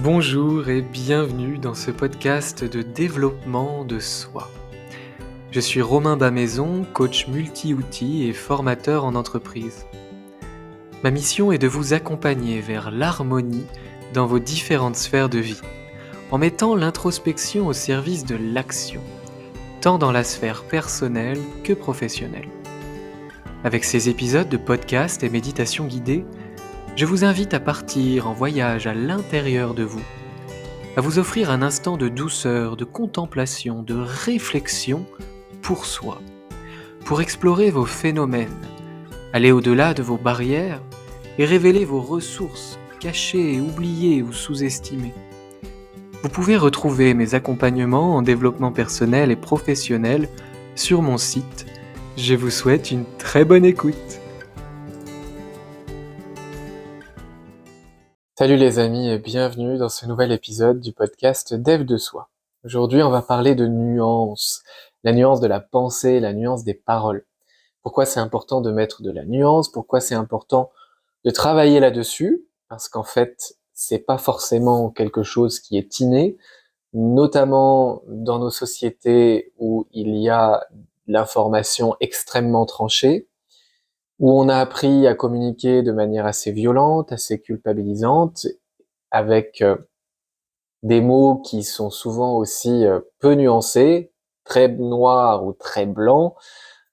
Bonjour et bienvenue dans ce podcast de développement de soi. Je suis Romain Bamaison, coach multi-outils et formateur en entreprise. Ma mission est de vous accompagner vers l'harmonie dans vos différentes sphères de vie, en mettant l'introspection au service de l'action, tant dans la sphère personnelle que professionnelle. Avec ces épisodes de podcast et méditation guidée, je vous invite à partir en voyage à l'intérieur de vous, à vous offrir un instant de douceur, de contemplation, de réflexion pour soi, pour explorer vos phénomènes, aller au-delà de vos barrières et révéler vos ressources cachées, oubliées ou sous-estimées. Vous pouvez retrouver mes accompagnements en développement personnel et professionnel sur mon site. Je vous souhaite une très bonne écoute. Salut les amis et bienvenue dans ce nouvel épisode du podcast Dev de soi. Aujourd'hui, on va parler de nuances, la nuance de la pensée, la nuance des paroles. Pourquoi c'est important de mettre de la nuance, pourquoi c'est important de travailler là-dessus, parce qu'en fait, c'est pas forcément quelque chose qui est inné, notamment dans nos sociétés où il y a l'information extrêmement tranchée, où on a appris à communiquer de manière assez violente, assez culpabilisante, avec des mots qui sont souvent aussi peu nuancés, très noirs ou très blancs,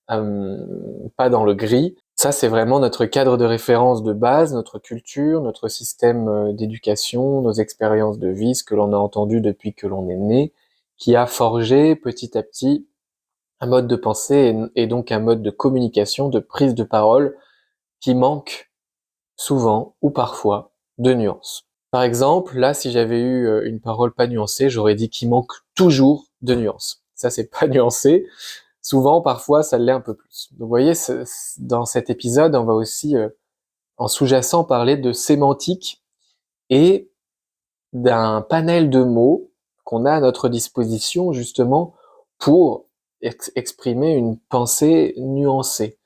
pas dans le gris. Ça, c'est vraiment notre cadre de référence de base, notre culture, notre système d'éducation, nos expériences de vie, ce que l'on a entendu depuis que l'on est né, qui a forgé petit à petit un mode de pensée et donc un mode de communication, de prise de parole qui manque souvent ou parfois de nuances. Par exemple, là, si j'avais eu une parole pas nuancée, j'aurais dit qu'il manque toujours de nuances. Ça, c'est pas nuancé. Souvent, parfois, ça l'est un peu plus. Donc, vous voyez, dans cet épisode, on va aussi, en sous-jacent, parler de sémantique et d'un panel de mots qu'on a à notre disposition, justement, pour exprimer une pensée nuancée.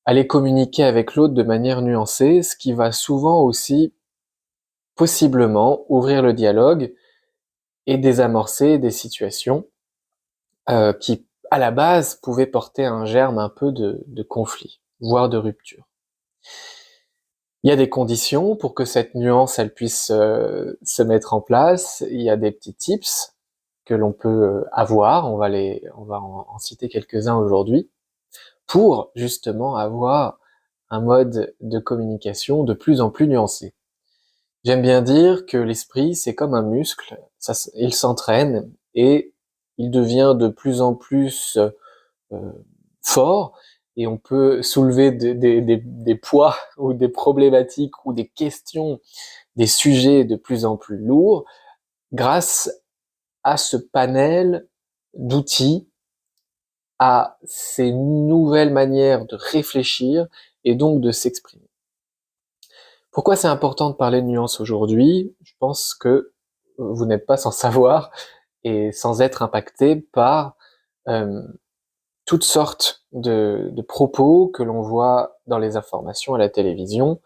Aller communiquer avec l'autre de manière nuancée, ce qui va souvent aussi, possiblement, ouvrir le dialogue et désamorcer des situations qui, à la base, pouvaient porter un germe un peu de conflit, voire de rupture. Il y a des conditions pour que cette nuance elle puisse se mettre en place. Il y a des petits tips que l'on peut avoir. On va en citer quelques-uns aujourd'hui pour justement avoir un mode de communication de plus en plus nuancé. J'aime bien dire que l'esprit, c'est comme un muscle, il s'entraîne et il devient de plus en plus fort et on peut soulever des poids ou des problématiques ou des questions, des sujets de plus en plus lourds grâce à ce panel d'outils, à ces nouvelles manières de réfléchir et donc de s'exprimer. Pourquoi c'est important de parler de nuances aujourd'hui? Je pense que vous n'êtes pas sans savoir et sans être impacté par toutes sortes de propos que l'on voit dans les informations à la télévision,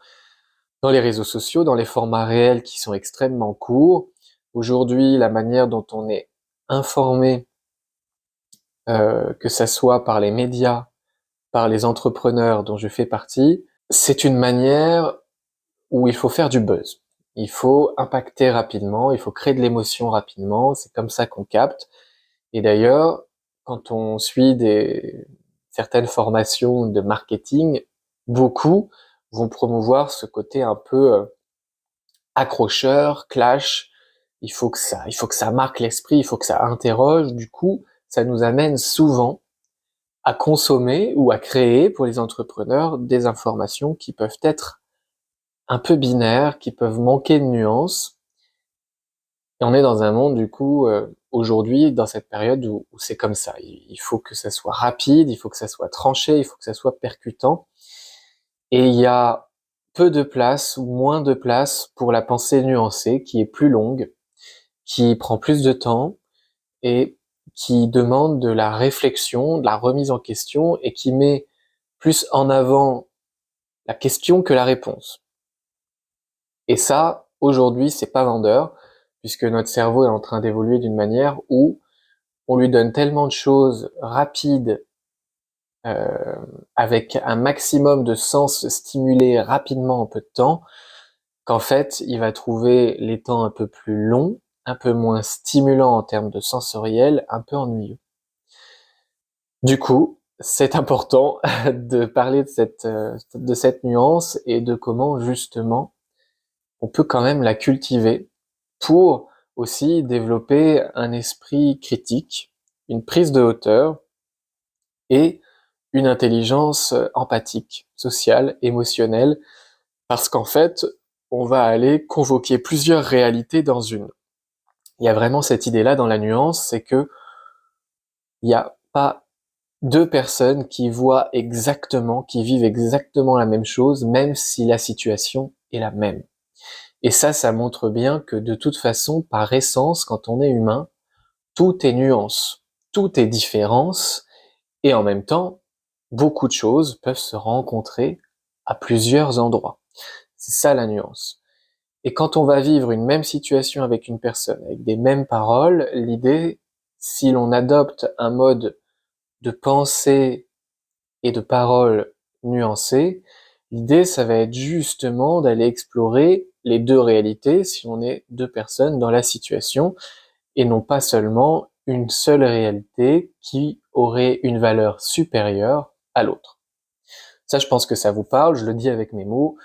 dans les réseaux sociaux, dans les formats réels qui sont extrêmement courts. Aujourd'hui, la manière dont on est informé, que ça soit par les médias, par les entrepreneurs dont je fais partie, c'est une manière où il faut faire du buzz. Il faut impacter rapidement, il faut créer de l'émotion rapidement, c'est comme ça qu'on capte. Et d'ailleurs, quand on suit certaines formations de marketing, beaucoup vont promouvoir ce côté un peu accrocheur, clash. Il faut que ça marque l'esprit, il faut que ça interroge. Du coup, ça nous amène souvent à consommer ou à créer pour les entrepreneurs des informations qui peuvent être un peu binaires, qui peuvent manquer de nuances. Et on est dans un monde, du coup, aujourd'hui, dans cette période où c'est comme ça. Il faut que ça soit rapide, il faut que ça soit tranché, il faut que ça soit percutant. Et il y a peu de place ou moins de place pour la pensée nuancée, qui est plus longue, qui prend plus de temps et qui demande de la réflexion, de la remise en question et qui met plus en avant la question que la réponse. Et ça, aujourd'hui, c'est pas vendeur, puisque notre cerveau est en train d'évoluer d'une manière où on lui donne tellement de choses rapides, euh, avec un maximum de sens stimulés rapidement en peu de temps, qu'en fait, il va trouver les temps un peu plus longs, un peu moins stimulants en termes de sensoriel, un peu ennuyeux. Du coup, c'est important de parler de cette nuance et de comment justement on peut quand même la cultiver pour aussi développer un esprit critique, une prise de hauteur et une intelligence empathique, sociale, émotionnelle, parce qu'en fait, on va aller convoquer plusieurs réalités dans une. Il y a vraiment cette idée-là dans la nuance, c'est que il n'y a pas deux personnes qui voient exactement, qui vivent exactement la même chose, même si la situation est la même. Et ça montre bien que de toute façon, par essence, quand on est humain, tout est nuance, tout est différence, et en même temps, beaucoup de choses peuvent se rencontrer à plusieurs endroits. C'est ça la nuance. Et quand on va vivre une même situation avec une personne, avec des mêmes paroles, l'idée, si l'on adopte un mode de pensée et de parole nuancé, l'idée, ça va être justement d'aller explorer les deux réalités si on est deux personnes dans la situation, et non pas seulement une seule réalité qui aurait une valeur supérieure à l'autre. Ça, je pense que ça vous parle, je le dis avec mes mots,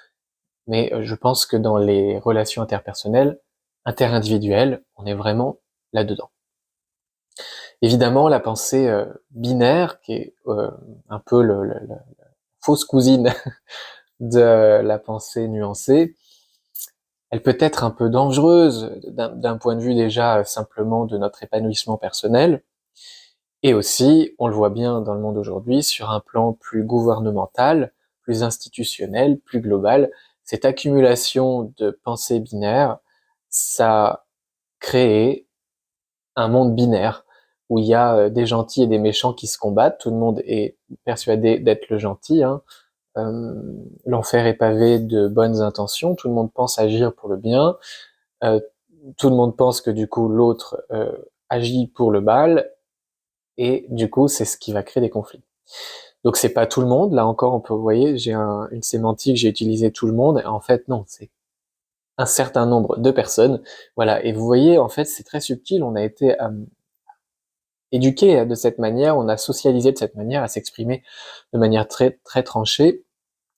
mais je pense que dans les relations interpersonnelles, interindividuelles, on est vraiment là-dedans. Évidemment, la pensée binaire, qui est un peu la fausse cousine de la pensée nuancée, elle peut être un peu dangereuse d'un point de vue déjà simplement de notre épanouissement personnel, et aussi, on le voit bien dans le monde aujourd'hui, sur un plan plus gouvernemental, plus institutionnel, plus global, cette accumulation de pensées binaires, ça crée un monde binaire où il y a des gentils et des méchants qui se combattent, tout le monde est persuadé d'être le gentil, hein. Euh, L'enfer est pavé de bonnes intentions, tout le monde pense agir pour le bien, euh, tout le monde pense que du coup l'autre agit pour le mal, et du coup c'est ce qui va créer des conflits. Donc c'est pas tout le monde, là encore on peut, vous voyez, j'ai une sémantique, j'ai utilisé tout le monde, et en fait non, c'est un certain nombre de personnes, voilà, et vous voyez, en fait c'est très subtil, on a été éduqué de cette manière, on a socialisé de cette manière, à s'exprimer de manière très très tranchée.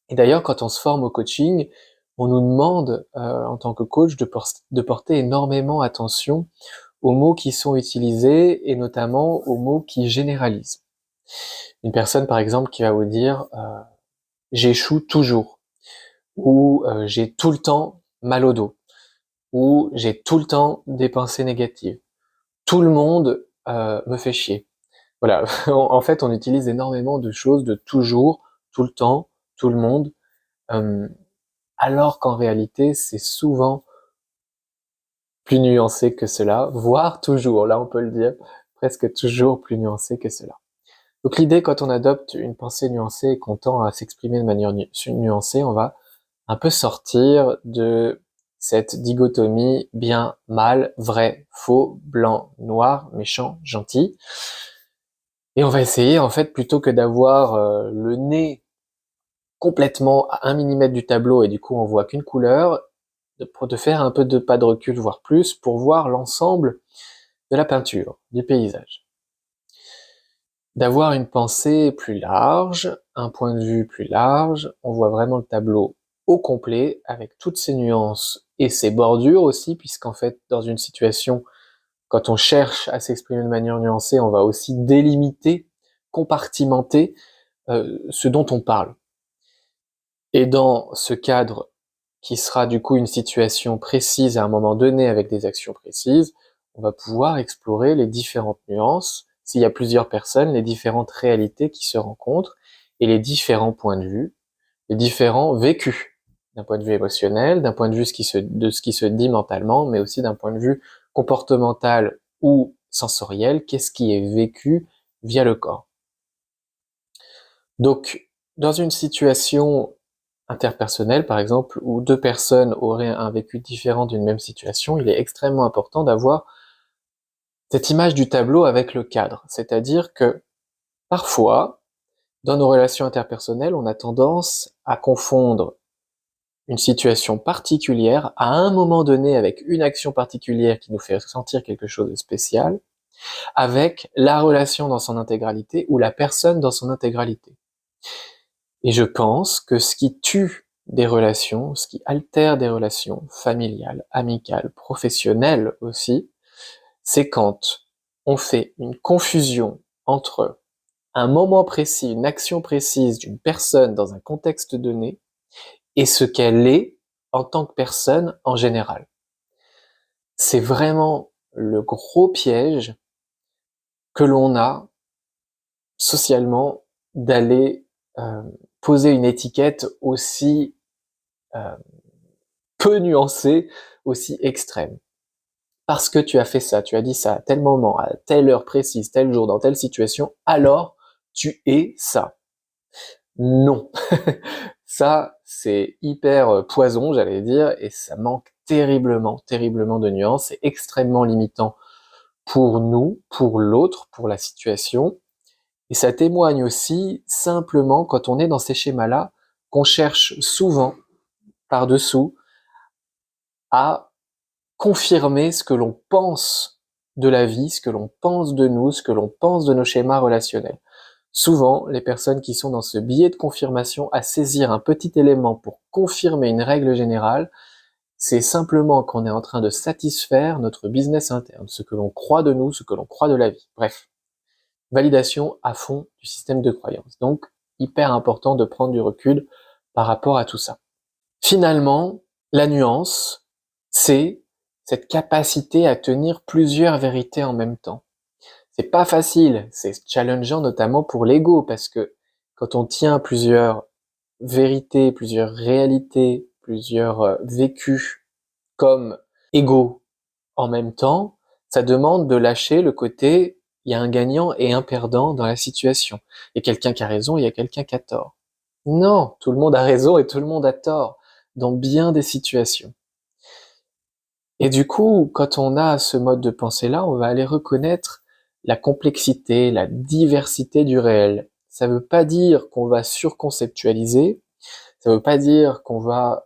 Et d'ailleurs, quand on se forme au coaching, on nous demande, en tant que coach, de porter énormément attention aux mots qui sont utilisés et notamment aux mots qui généralisent. Une personne, par exemple, qui va vous dire j'échoue toujours, ou j'ai tout le temps mal au dos, ou j'ai tout le temps des pensées négatives. Tout le monde me fait chier. Voilà. En fait, on utilise énormément de choses de toujours, tout le temps, tout le monde. Euh, Alors qu'en réalité, c'est souvent plus nuancé que cela, voire toujours, là on peut le dire, presque toujours plus nuancé que cela. Donc l'idée, quand on adopte une pensée nuancée et qu'on tend à s'exprimer de manière nuancée, on va un peu sortir de cette dichotomie bien, mal, vrai, faux, blanc, noir, méchant, gentil. Et on va essayer, en fait, plutôt que d'avoir le nez complètement à 1 millimètre du tableau et du coup on voit qu'une couleur, de faire un peu de pas de recul, voire plus, pour voir l'ensemble de la peinture, du paysage. D'avoir une pensée plus large, un point de vue plus large, on voit vraiment le tableau au complet, avec toutes ses nuances et ses bordures aussi, puisqu'en fait, dans une situation, quand on cherche à s'exprimer de manière nuancée, on va aussi délimiter, compartimenter ce dont on parle. Et dans ce cadre qui sera du coup une situation précise à un moment donné avec des actions précises, on va pouvoir explorer les différentes nuances, s'il y a plusieurs personnes, les différentes réalités qui se rencontrent et les différents points de vue, les différents vécus, d'un point de vue émotionnel, d'un point de vue de ce qui se dit mentalement, mais aussi d'un point de vue comportemental ou sensoriel, qu'est-ce qui est vécu via le corps. Donc, dans une situation interpersonnel, par exemple, où deux personnes auraient un vécu différent d'une même situation, il est extrêmement important d'avoir cette image du tableau avec le cadre. C'est-à-dire que parfois, dans nos relations interpersonnelles, on a tendance à confondre une situation particulière à un moment donné avec une action particulière qui nous fait sentir quelque chose de spécial, avec la relation dans son intégralité ou la personne dans son intégralité. Et je pense que ce qui tue des relations, ce qui altère des relations familiales, amicales, professionnelles aussi, c'est quand on fait une confusion entre un moment précis, une action précise d'une personne dans un contexte donné et ce qu'elle est en tant que personne en général. C'est vraiment le gros piège que l'on a socialement d'aller poser une étiquette aussi euh, peu nuancée, aussi extrême. Parce que tu as fait ça, tu as dit ça à tel moment, à telle heure précise, tel jour, dans telle situation, alors tu es ça. Non. Ça, c'est hyper poison, j'allais dire, et ça manque terriblement, terriblement de nuances. C'est extrêmement limitant pour nous, pour l'autre, pour la situation. Et ça témoigne aussi simplement, quand on est dans ces schémas-là, qu'on cherche souvent, par-dessous, à confirmer ce que l'on pense de la vie, ce que l'on pense de nous, ce que l'on pense de nos schémas relationnels. Souvent, les personnes qui sont dans ce biais de confirmation à saisir un petit élément pour confirmer une règle générale, c'est simplement qu'on est en train de satisfaire notre business interne, ce que l'on croit de nous, ce que l'on croit de la vie. Bref, validation à fond du système de croyance. Donc, hyper important de prendre du recul par rapport à tout ça. Finalement, la nuance, c'est cette capacité à tenir plusieurs vérités en même temps. C'est pas facile, c'est challengeant notamment pour l'ego, parce que quand on tient plusieurs vérités, plusieurs réalités, plusieurs vécus comme égaux en même temps, ça demande de lâcher le côté il y a un gagnant et un perdant dans la situation. Il y a quelqu'un qui a raison, il y a quelqu'un qui a tort. Non, tout le monde a raison et tout le monde a tort dans bien des situations. Et du coup, quand on a ce mode de pensée-là, on va aller reconnaître la complexité, la diversité du réel. Ça ne veut pas dire qu'on va surconceptualiser, ça ne veut pas dire qu'on va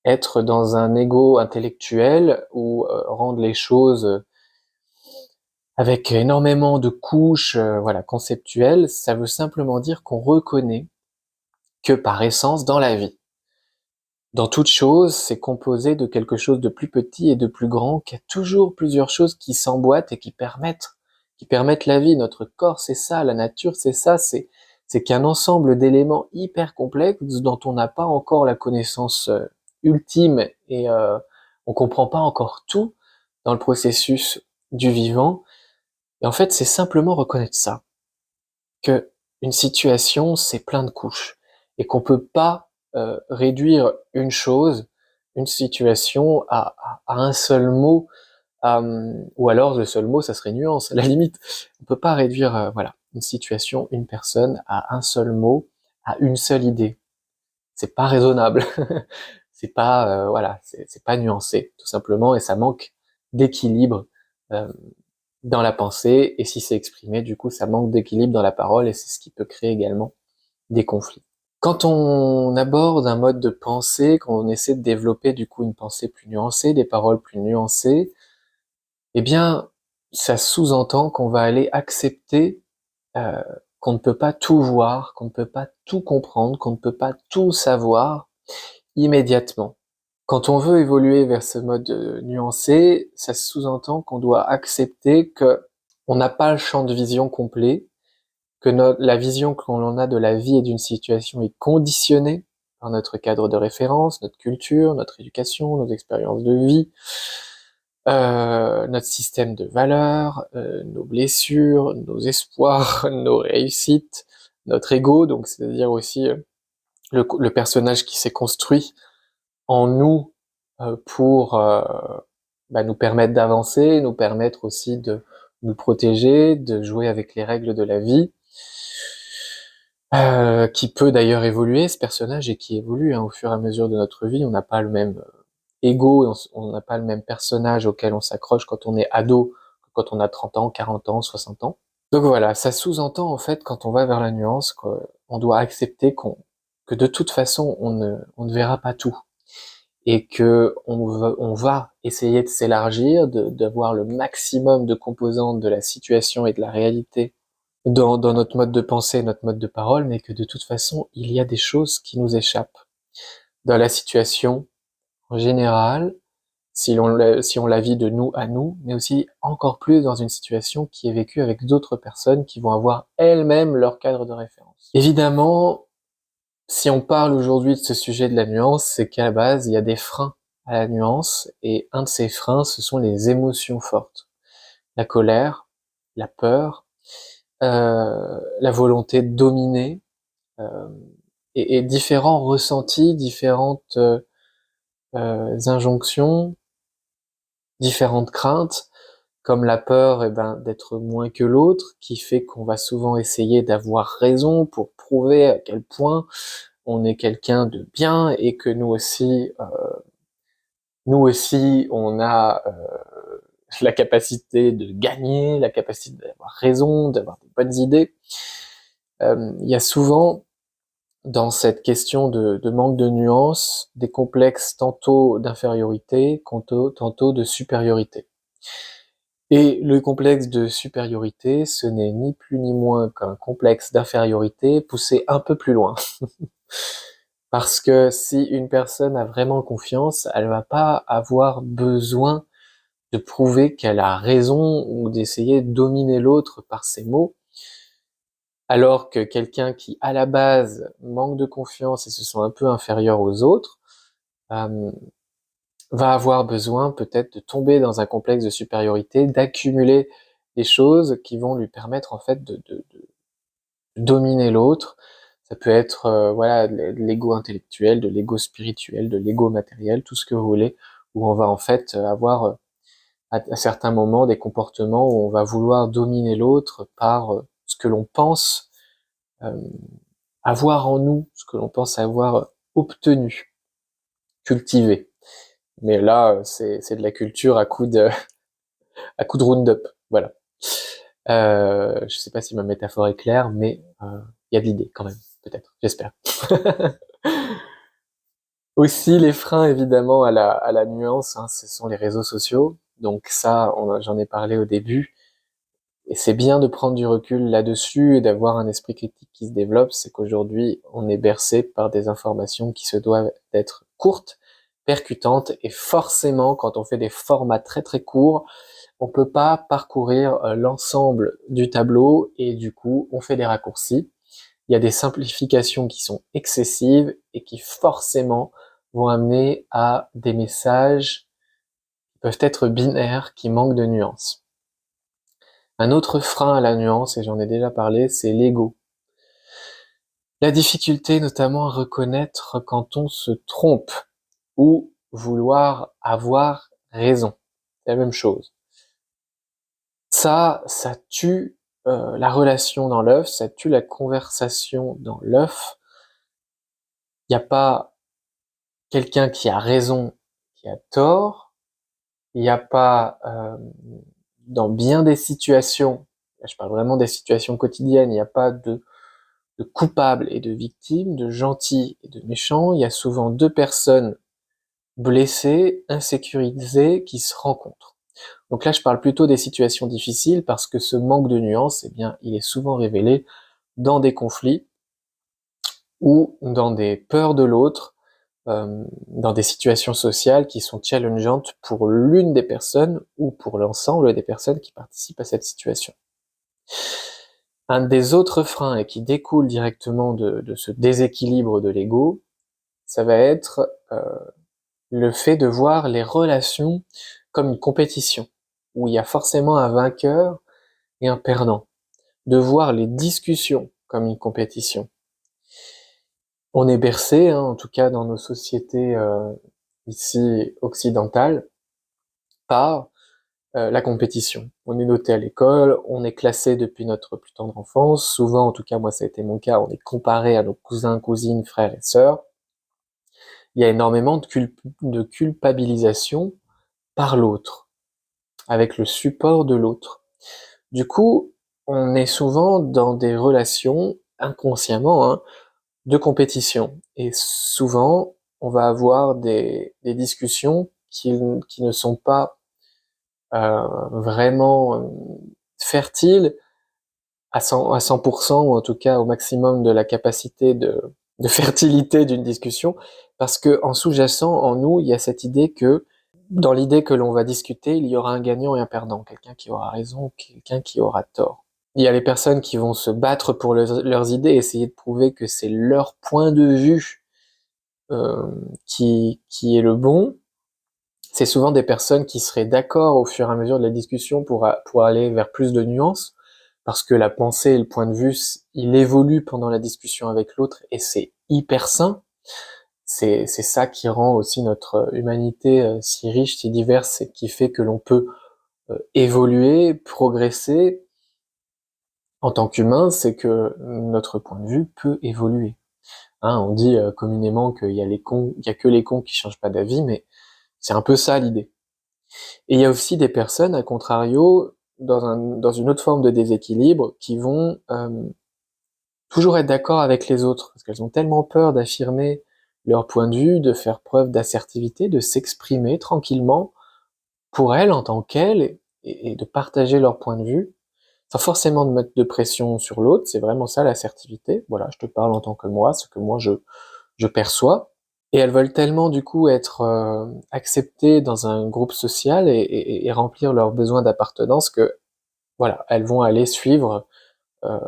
être dans un ego intellectuel ou rendre les choses avec énormément de couches voilà, conceptuelles. Ça veut simplement dire qu'on reconnaît que par essence, dans la vie, dans toute chose, c'est composé de quelque chose de plus petit et de plus grand, qu'il y a toujours plusieurs choses qui s'emboîtent et qui permettent la vie. Notre corps, c'est ça, la nature, c'est ça, c'est qu'un ensemble d'éléments hyper complexes dont on n'a pas encore la connaissance ultime et on comprend pas encore tout dans le processus du vivant. Et en fait, c'est simplement reconnaître ça, que une situation, c'est plein de couches et qu'on peut pas réduire une chose, une situation à un seul mot, ou alors le seul mot, ça serait nuance. À la limite, on peut pas réduire voilà une situation, une personne à un seul mot, à une seule idée. C'est pas raisonnable. C'est pas voilà, c'est pas nuancé tout simplement et ça manque d'équilibre euh, dans la pensée, et si c'est exprimé, du coup, ça manque d'équilibre dans la parole, et c'est ce qui peut créer également des conflits. Quand on aborde un mode de pensée, quand on essaie de développer du coup une pensée plus nuancée, des paroles plus nuancées, eh bien, ça sous-entend qu'on va aller accepter euh, qu'on ne peut pas tout voir, qu'on ne peut pas tout comprendre, qu'on ne peut pas tout savoir immédiatement. Quand on veut évoluer vers ce mode nuancé, ça sous-entend qu'on doit accepter que on n'a pas le champ de vision complet, que la vision que l'on en a de la vie et d'une situation est conditionnée par notre cadre de référence, notre culture, notre éducation, nos expériences de vie, notre système de valeurs, nos blessures, nos espoirs, nos réussites, notre ego, donc c'est-à-dire aussi le personnage qui s'est construit en nous pour nous permettre d'avancer, nous permettre aussi de nous protéger, de jouer avec les règles de la vie. qui peut d'ailleurs évoluer, ce personnage, et qui évolue au fur et à mesure de notre vie. On n'a pas le même ego, on n'a pas le même personnage auquel on s'accroche quand on est ado, que quand on a 30 ans, 40 ans, 60 ans. Donc voilà, ça sous-entend en fait, quand on va vers la nuance, qu'on doit accepter que de toute façon on ne verra pas tout, et que on va essayer de s'élargir, d'avoir le maximum de composantes de la situation et de la réalité dans notre mode de pensée, notre mode de parole, mais que de toute façon il y a des choses qui nous échappent dans la situation en général, si on la vit de nous à nous, mais aussi encore plus dans une situation qui est vécue avec d'autres personnes qui vont avoir elles-mêmes leur cadre de référence. Évidemment, si on parle aujourd'hui de ce sujet de la nuance, c'est qu'à la base, il y a des freins à la nuance, et un de ces freins, ce sont les émotions fortes. La colère, la peur, la volonté de dominer, euh, et différents ressentis, différentes injonctions, différentes craintes, comme la peur, d'être moins que l'autre, qui fait qu'on va souvent essayer d'avoir raison pour prouver à quel point on est quelqu'un de bien, et que nous aussi, on a la capacité de gagner, la capacité d'avoir raison, d'avoir des bonnes idées. Il y a souvent dans cette question de manque de nuances des complexes tantôt d'infériorité, tantôt de supériorité. Et le complexe de supériorité, ce n'est ni plus ni moins qu'un complexe d'infériorité poussé un peu plus loin. Parce que si une personne a vraiment confiance, elle va pas avoir besoin de prouver qu'elle a raison ou d'essayer de dominer l'autre par ses mots, alors que quelqu'un qui, à la base, manque de confiance et se sent un peu inférieur aux autres, euh, va avoir besoin peut-être de tomber dans un complexe de supériorité, d'accumuler des choses qui vont lui permettre en fait de dominer l'autre. Ça peut être voilà, de l'ego intellectuel, de l'ego spirituel, de l'ego matériel, tout ce que vous voulez, où on va en fait avoir à certains moments des comportements où on va vouloir dominer l'autre par ce que l'on pense euh, avoir en nous, ce que l'on pense avoir obtenu, cultivé. Mais là, c'est de la culture à coup de Roundup, voilà. Je sais pas si ma métaphore est claire, mais il y a de l'idée quand même, peut-être, j'espère. Aussi, les freins évidemment à la nuance, hein, ce sont les réseaux sociaux. Donc ça, j'en ai parlé au début. Et c'est bien de prendre du recul là-dessus et d'avoir un esprit critique qui se développe. C'est qu'aujourd'hui, on est bercé par des informations qui se doivent d'être courtes, percutantes, et forcément, quand on fait des formats très très courts, on peut pas parcourir l'ensemble du tableau, et du coup, on fait des raccourcis. Il y a des simplifications qui sont excessives et qui forcément vont amener à des messages qui peuvent être binaires, qui manquent de nuances. Un autre frein à la nuance, et j'en ai déjà parlé, c'est l'ego. La difficulté notamment à reconnaître quand on se trompe ou vouloir avoir raison. C'est la même chose. Ça tue la relation dans l'œuf, ça tue la conversation dans l'œuf. Il n'y a pas quelqu'un qui a raison, qui a tort. Il n'y a pas, dans bien des situations, là je parle vraiment des situations quotidiennes, il n'y a pas de coupables et de victimes, de gentils et de méchants. Il y a souvent deux personnes blessées, insécurisées, qui se rencontrent. Donc là, je parle plutôt des situations difficiles, parce que ce manque de nuances, eh bien, il est souvent révélé dans des conflits ou dans des peurs de l'autre, dans des situations sociales qui sont challengeantes pour l'une des personnes ou pour l'ensemble des personnes qui participent à cette situation. Un des autres freins, et qui découle directement de ce déséquilibre de l'ego, ça va être le fait de voir les relations comme une compétition, où il y a forcément un vainqueur et un perdant, de voir les discussions comme une compétition. On est bercé, hein, en tout cas dans nos sociétés ici occidentales, par la compétition. On est noté à l'école, on est classé depuis notre plus tendre enfance. Souvent, en tout cas moi ça a été mon cas, on est comparé à nos cousins, cousines, frères et sœurs. Il y a énormément de culpabilisation par l'autre, avec le support de l'autre. Du coup, on est souvent dans des relations, inconsciemment, hein, de compétition. Et souvent, on va avoir des discussions qui ne sont pas vraiment fertiles à 100%, ou en tout cas au maximum de la capacité de fertilité d'une discussion, parce que en sous-jacent, en nous, il y a cette idée que, dans l'idée que l'on va discuter, il y aura un gagnant et un perdant, quelqu'un qui aura raison, quelqu'un qui aura tort. Il y a les personnes qui vont se battre pour leurs idées, essayer de prouver que c'est leur point de vue qui est le bon. C'est souvent des personnes qui seraient d'accord au fur et à mesure de la discussion pour aller vers plus de nuances, parce que la pensée et le point de vue, il évolue pendant la discussion avec l'autre, et c'est hyper sain. C'est ça qui rend aussi notre humanité si riche, si diverse, et qui fait que l'on peut évoluer, progresser en tant qu'humain, c'est que notre point de vue peut évoluer. Hein, on dit communément qu'il y a les cons, il y a que les cons qui changent pas d'avis, mais c'est un peu ça l'idée. Et il y a aussi des personnes, à contrario, dans une autre forme de déséquilibre, qui vont toujours être d'accord avec les autres, parce qu'elles ont tellement peur d'affirmer leur point de vue, de faire preuve d'assertivité, de s'exprimer tranquillement pour elles en tant qu'elles, et de partager leur point de vue, sans forcément de mettre de pression sur l'autre. C'est vraiment ça l'assertivité. Voilà, je te parle en tant que moi, ce que moi je perçois. Et elles veulent tellement du coup être acceptées dans un groupe social et remplir leurs besoins d'appartenance que voilà, elles vont aller suivre euh,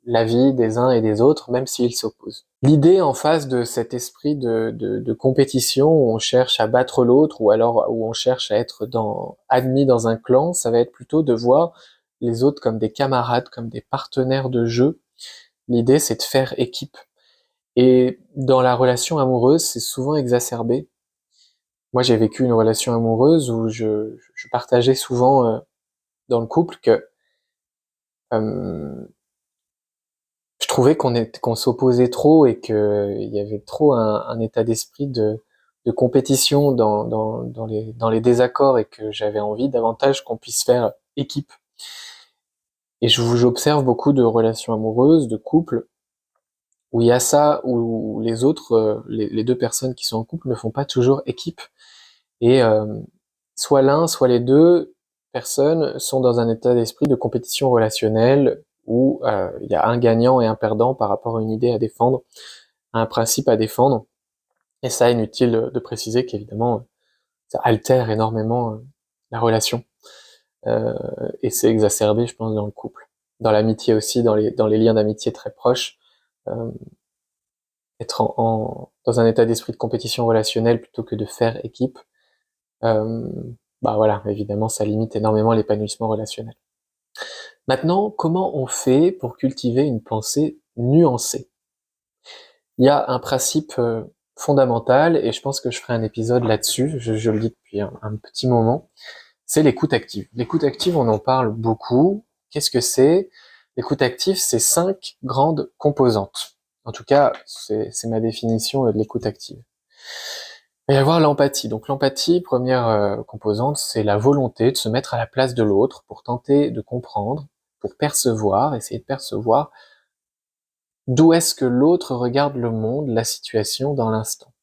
l'avis des uns et des autres, même s'ils s'opposent. L'idée en face de cet esprit de compétition où on cherche à battre l'autre, ou alors où on cherche à être admis dans un clan, ça va être plutôt de voir les autres comme des camarades, comme des partenaires de jeu. L'idée, c'est de faire équipe. Et dans la relation amoureuse, c'est souvent exacerbé. Moi, j'ai vécu une relation amoureuse où je partageais souvent dans le couple que euh, je trouvais qu'on s'opposait trop, et que il y avait trop un état d'esprit de compétition dans les désaccords, et que j'avais envie davantage qu'on puisse faire équipe. Et j'observe beaucoup de relations amoureuses, de couples, où il y a ça, où les autres, les deux personnes qui sont en couple ne font pas toujours équipe. Et soit l'un, soit les deux personnes sont dans un état d'esprit de compétition relationnelle, où il y a un gagnant et un perdant par rapport à une idée à défendre, à un principe à défendre. Et ça, inutile de préciser qu'évidemment, ça altère énormément la relation. Euh, et c'est exacerbé, je pense, dans le couple. Dans l'amitié aussi, dans les liens d'amitié très proches. Euh, être dans un état d'esprit de compétition relationnelle plutôt que de faire équipe, euh, bah voilà, évidemment, ça limite énormément l'épanouissement relationnel. Maintenant, comment on fait pour cultiver une pensée nuancée? Il y a un principe fondamental, et je pense que je ferai un épisode là-dessus, je le dis depuis un petit moment, c'est l'écoute active. L'écoute active, on en parle beaucoup. Qu'est-ce que c'est? L'écoute active, c'est 5 grandes composantes. En tout cas, c'est ma définition de l'écoute active. Il va y avoir l'empathie. Donc l'empathie, première composante, c'est la volonté de se mettre à la place de l'autre pour tenter de comprendre, pour percevoir, essayer de percevoir d'où est-ce que l'autre regarde le monde, la situation dans l'instant.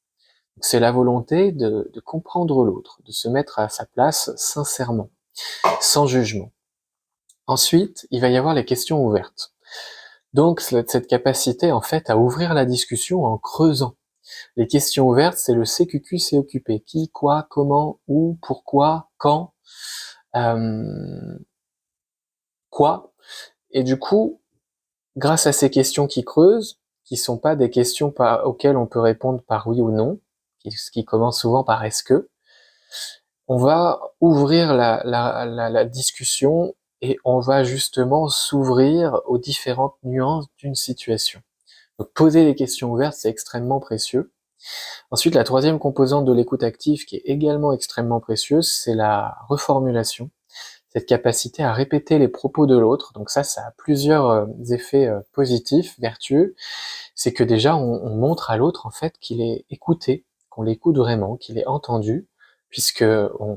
C'est la volonté de comprendre l'autre, de se mettre à sa place sincèrement, sans jugement. Ensuite, il va y avoir les questions ouvertes. Donc cette capacité en fait à ouvrir la discussion en creusant. Les questions ouvertes, c'est le CQQ, c'est occupé. Qui, quoi, comment, où, pourquoi, quand, euh, quoi. Et du coup, grâce à ces questions qui creusent, qui sont pas des questions auxquelles on peut répondre par oui ou non, qui commencent souvent par est-ce que, on va ouvrir la discussion, et on va justement s'ouvrir aux différentes nuances d'une situation. Donc poser des questions ouvertes, c'est extrêmement précieux. Ensuite, la troisième composante de l'écoute active, qui est également extrêmement précieuse, c'est la reformulation, cette capacité à répéter les propos de l'autre. Donc ça a plusieurs effets positifs, vertueux. C'est que déjà, on montre à l'autre en fait qu'il est écouté, qu'on l'écoute vraiment, qu'il est entendu, puisque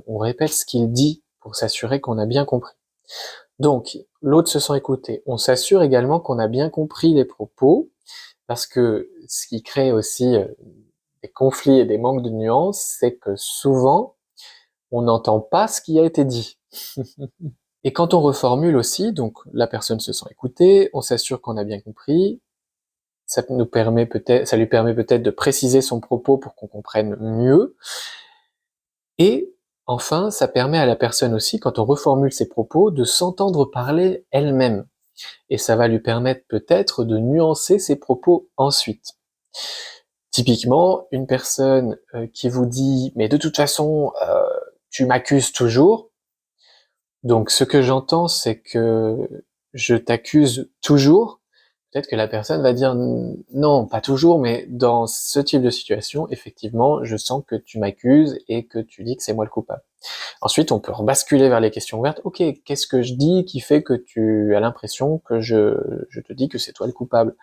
on répète ce qu'il dit pour s'assurer qu'on a bien compris. Donc, l'autre se sent écouté. On s'assure également qu'on a bien compris les propos, parce que ce qui crée aussi des conflits et des manques de nuances, c'est que souvent, on n'entend pas ce qui a été dit. Et quand on reformule aussi, donc la personne se sent écoutée, on s'assure qu'on a bien compris, ça lui permet peut-être de préciser son propos pour qu'on comprenne mieux, et enfin, ça permet à la personne aussi, quand on reformule ses propos, de s'entendre parler elle-même. Et ça va lui permettre peut-être de nuancer ses propos ensuite. Typiquement, une personne qui vous dit « mais de toute façon, tu m'accuses toujours », donc ce que j'entends, c'est que je t'accuse toujours. Peut-être que la personne va dire non, pas toujours, mais dans ce type de situation, effectivement, je sens que tu m'accuses et que tu dis que c'est moi le coupable. Ensuite, on peut rebasculer vers les questions ouvertes. Ok, qu'est-ce que je dis qui fait que tu as l'impression que je te dis que c'est toi le coupable?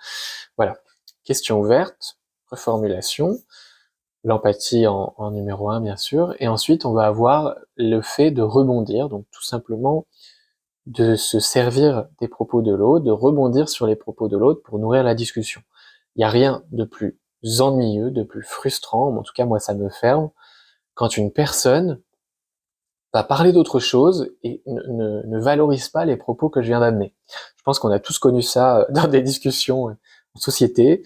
Voilà. Question ouverte, reformulation, l'empathie en numéro 1, bien sûr, et ensuite on va avoir le fait de rebondir, donc tout simplement de se servir des propos de l'autre, de rebondir sur les propos de l'autre pour nourrir la discussion. Il n'y a rien de plus ennuyeux, de plus frustrant, en tout cas moi ça me ferme, quand une personne va parler d'autre chose et ne valorise pas les propos que je viens d'amener. Je pense qu'on a tous connu ça dans des discussions en société.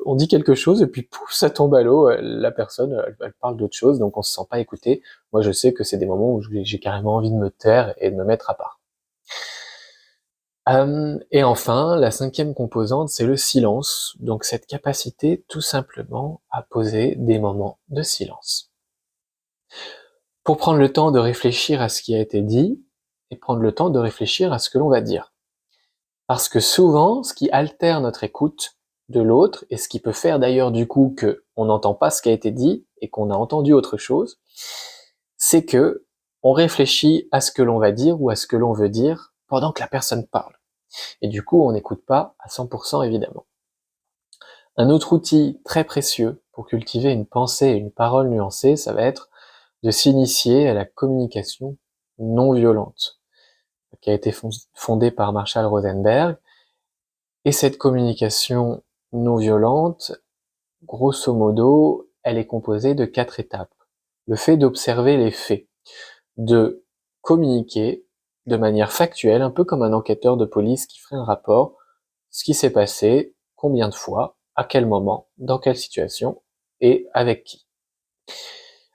On dit quelque chose et puis pouf, ça tombe à l'eau, la personne elle parle d'autre chose, donc on se sent pas écouté. Moi je sais que c'est des moments où j'ai carrément envie de me taire et de me mettre à part. Et enfin, la cinquième composante, c'est le silence, donc cette capacité tout simplement à poser des moments de silence. Pour prendre le temps de réfléchir à ce qui a été dit, et prendre le temps de réfléchir à ce que l'on va dire. Parce que souvent, ce qui altère notre écoute de l'autre, et ce qui peut faire d'ailleurs du coup que on n'entend pas ce qui a été dit, et qu'on a entendu autre chose, c'est que on réfléchit à ce que l'on va dire ou à ce que l'on veut dire pendant que la personne parle. Et du coup, on n'écoute pas à 100% évidemment. Un autre outil très précieux pour cultiver une pensée et une parole nuancée, ça va être de s'initier à la communication non violente, qui a été fondée par Marshall Rosenberg. Et cette communication non violente, grosso modo, elle est composée de 4 étapes. Le fait d'observer les faits, de communiquer de manière factuelle, un peu comme un enquêteur de police qui ferait un rapport, ce qui s'est passé, combien de fois, à quel moment, dans quelle situation et avec qui.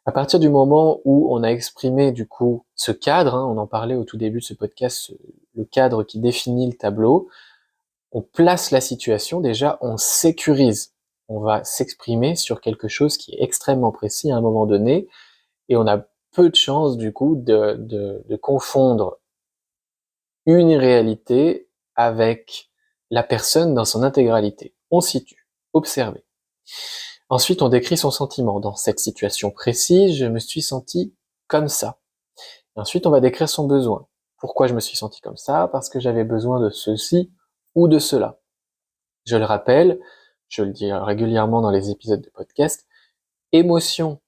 À partir du moment où on a exprimé du coup ce cadre, on en parlait au tout début de ce podcast, le cadre qui définit le tableau, on place la situation, déjà on sécurise. On va s'exprimer sur quelque chose qui est extrêmement précis à un moment donné, et on a peu de chances du coup de confondre une réalité avec la personne dans son intégralité. On situe, observez. Ensuite, on décrit son sentiment. Dans cette situation précise, je me suis senti comme ça. Et ensuite, on va décrire son besoin. Pourquoi je me suis senti comme ça? Parce que j'avais besoin de ceci ou de cela. Je le rappelle, je le dis régulièrement dans les épisodes de podcast, émotion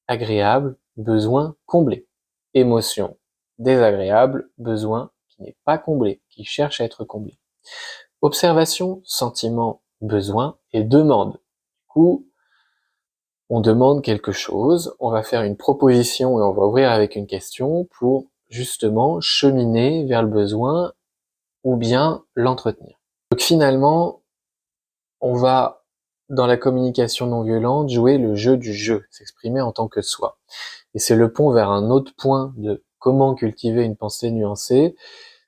agréable, besoin comblé. Émotion désagréable, besoin qui n'est pas comblé, qui cherche à être comblé. Observation, sentiment, besoin et demande. Du coup, on demande quelque chose, on va faire une proposition et on va ouvrir avec une question pour justement cheminer vers le besoin ou bien l'entretenir. Donc finalement, on va, dans la communication non violente, jouer le jeu du jeu, s'exprimer en tant que soi. Et c'est le pont vers un autre point de comment cultiver une pensée nuancée,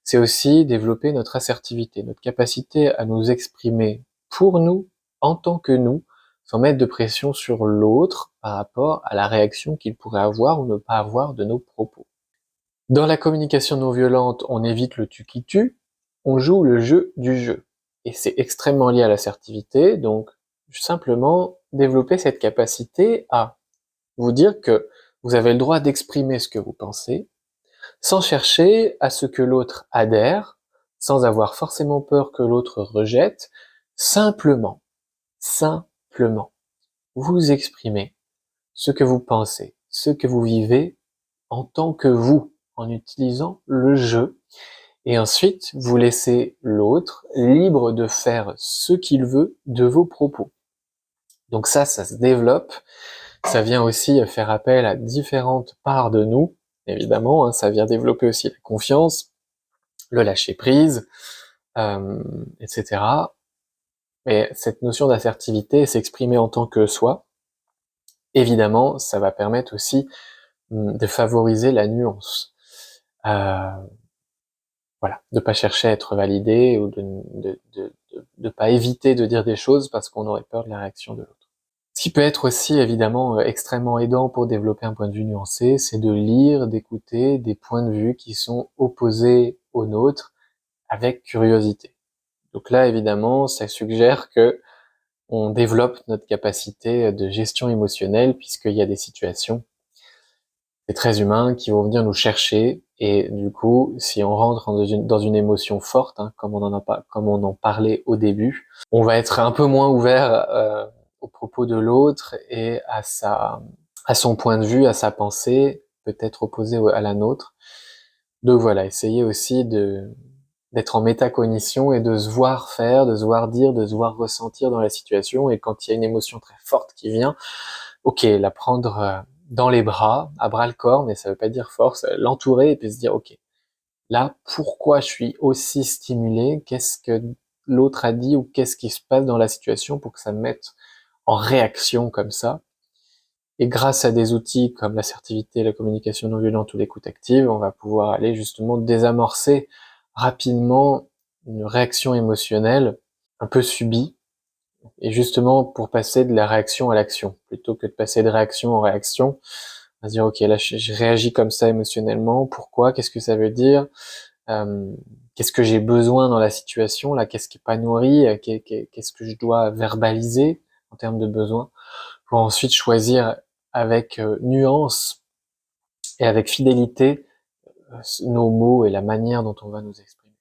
c'est aussi développer notre assertivité, notre capacité à nous exprimer pour nous, en tant que nous, sans mettre de pression sur l'autre par rapport à la réaction qu'il pourrait avoir ou ne pas avoir de nos propos. Dans la communication non violente, on évite le tu qui tue, on joue le jeu du jeu. Et c'est extrêmement lié à l'assertivité, donc simplement développer cette capacité à vous dire que vous avez le droit d'exprimer ce que vous pensez, sans chercher à ce que l'autre adhère, sans avoir forcément peur que l'autre rejette, simplement, vous exprimez ce que vous pensez, ce que vous vivez en tant que vous, en utilisant le jeu, et ensuite vous laissez l'autre libre de faire ce qu'il veut de vos propos. Donc ça se développe, ça vient aussi faire appel à différentes parts de nous, évidemment, ça vient développer aussi la confiance, le lâcher prise, etc. Mais cette notion d'assertivité, s'exprimer en tant que soi, évidemment, ça va permettre aussi de favoriser la nuance. Voilà, de pas chercher à être validé ou de pas éviter de dire des choses parce qu'on aurait peur de la réaction de l'autre. Ce qui peut être aussi évidemment extrêmement aidant pour développer un point de vue nuancé, c'est de lire, d'écouter des points de vue qui sont opposés aux nôtres avec curiosité. Donc là, évidemment, ça suggère que on développe notre capacité de gestion émotionnelle puisqu'il y a des situations, c'est très humain, qui vont venir nous chercher et du coup, si on rentre dans une émotion forte, comme on en parlait au début, on va être un peu moins ouvert aux propos de l'autre et à son point de vue, à sa pensée, peut-être opposée à la nôtre. Donc voilà, essayez aussi d'être en métacognition et de se voir faire, de se voir dire, de se voir ressentir dans la situation. Et quand il y a une émotion très forte qui vient, ok, la prendre dans les bras, à bras le corps, mais ça veut pas dire force, l'entourer et puis se dire, ok, là, pourquoi je suis aussi stimulé? Qu'est-ce que l'autre a dit ou qu'est-ce qui se passe dans la situation pour que ça me mette en réaction comme ça? Et grâce à des outils comme l'assertivité, la communication non violente ou l'écoute active, on va pouvoir aller justement désamorcer rapidement une réaction émotionnelle un peu subie, et justement pour passer de la réaction à l'action, plutôt que de passer de réaction en réaction, à se dire ok là je réagis comme ça émotionnellement, pourquoi, qu'est-ce que ça veut dire, qu'est-ce que j'ai besoin dans la situation, là qu'est-ce qui est pas nourri, qu'est-ce que je dois verbaliser en termes de besoins, pour ensuite choisir avec nuance et avec fidélité nos mots et la manière dont on va nous exprimer.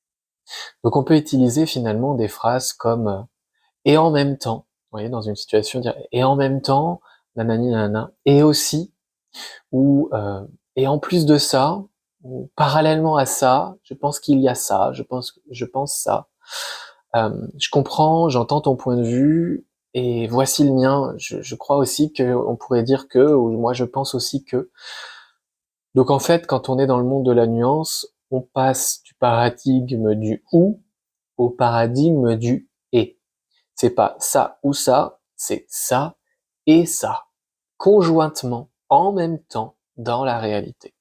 Donc on peut utiliser finalement des phrases comme et en même temps, vous voyez, dans une situation, dire et en même temps, nanani nanana, et aussi, ou et en plus de ça, ou parallèlement à ça, je pense qu'il y a ça, je pense ça. Je comprends, j'entends ton point de vue, et voici le mien. Je crois aussi qu'on pourrait dire que, ou moi je pense aussi que. Donc en fait, quand on est dans le monde de la nuance, on passe du paradigme du ou au paradigme du et. C'est pas ça ou ça, c'est ça et ça, conjointement, en même temps, dans la réalité.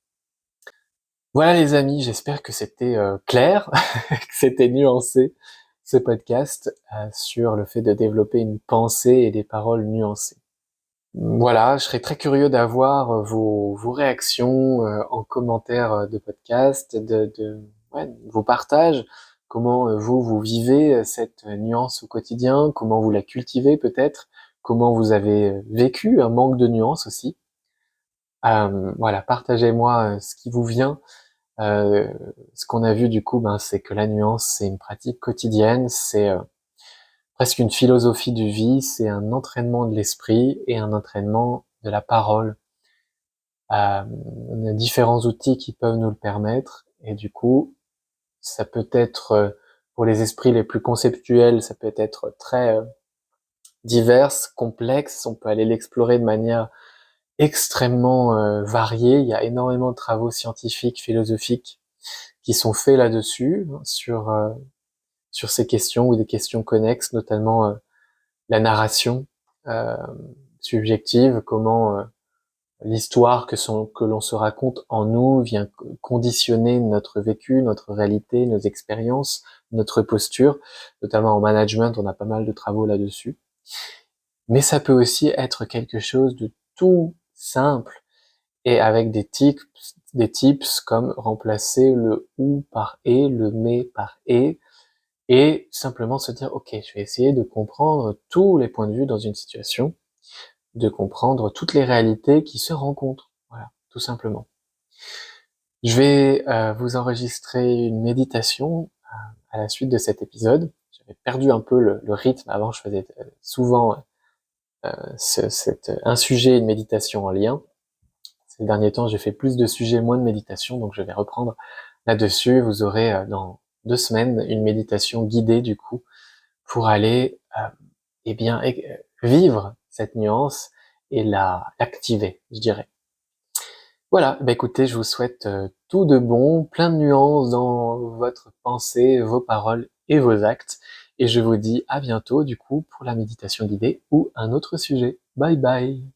Voilà les amis, j'espère que c'était clair, que c'était nuancé, ce podcast sur le fait de développer une pensée et des paroles nuancées. Voilà, je serais très curieux d'avoir vos réactions en commentaire de podcast, ouais, vos partages, comment vous vivez cette nuance au quotidien, comment vous la cultivez peut-être, comment vous avez vécu un manque de nuance aussi. Voilà, partagez-moi ce qui vous vient. Ce qu'on a vu du coup, c'est que la nuance, c'est une pratique quotidienne, c'est presque une philosophie de vie, c'est un entraînement de l'esprit et un entraînement de la parole. On a différents outils qui peuvent nous le permettre, et du coup, ça peut être, pour les esprits les plus conceptuels, ça peut être très divers, complexe, on peut aller l'explorer de manière extrêmement variée. Il y a énormément de travaux scientifiques, philosophiques qui sont faits là-dessus, sur ces questions ou des questions connexes, notamment la narration euh, subjective, comment l'histoire que l'on se raconte en nous vient conditionner notre vécu, notre réalité, nos expériences, notre posture. Notamment en management, on a pas mal de travaux là-dessus. Mais ça peut aussi être quelque chose de tout simple et avec des tips comme remplacer le ou par et, le mais par et simplement se dire ok, je vais essayer de comprendre tous les points de vue dans une situation de comprendre toutes les réalités qui se rencontrent. Voilà, tout simplement. Je vais vous enregistrer une méditation à la suite de cet épisode. J'avais perdu un peu le rythme. Avant, je faisais souvent un sujet et une méditation en lien. Ces derniers temps, j'ai fait plus de sujets, moins de méditation, donc je vais reprendre là-dessus. Vous aurez dans 2 semaines une méditation guidée du coup pour aller eh bien vivre cette nuance et l'activer, je dirais. Voilà, bah écoutez, je vous souhaite tout de bon, plein de nuances dans votre pensée, vos paroles et vos actes. Et je vous dis à bientôt du coup pour la méditation guidée ou un autre sujet. Bye bye!